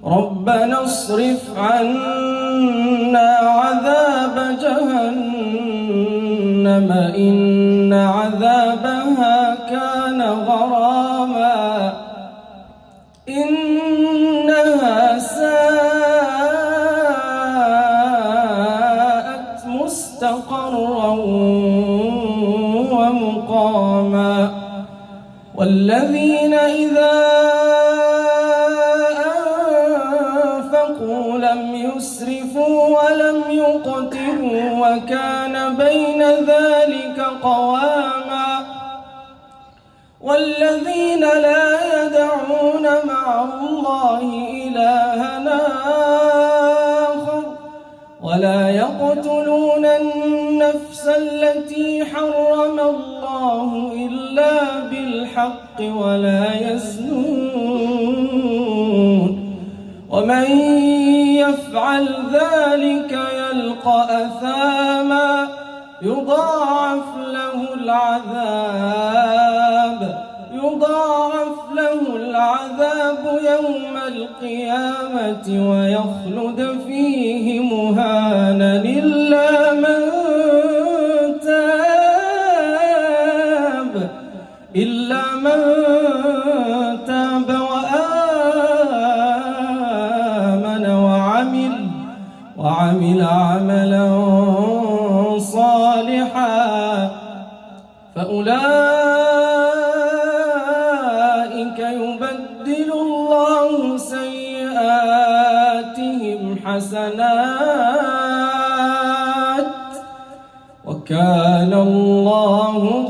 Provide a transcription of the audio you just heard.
ربنا اصرف عنا عذاب جهنم إن عذابها كان غراما إنها ساءت مستقرا ومقاما والذين إذا أنفقوا لم يسرفوا ولم يقتروا وكان بين ذلك قواما والذين لا يدعون مع الله إلها آخر ولا يقتلون النفس التي حرم الله إلا بالحق ولا يزنون ومن يفعل ذلك يلقى أثاما يضاعف له العذاب يوم القيامة ويخلد فيه مهانا إلا من تاب وآمن وعمل عملا صالحا فأولئك يبدل الله سيئاتهم حسنات وكان الله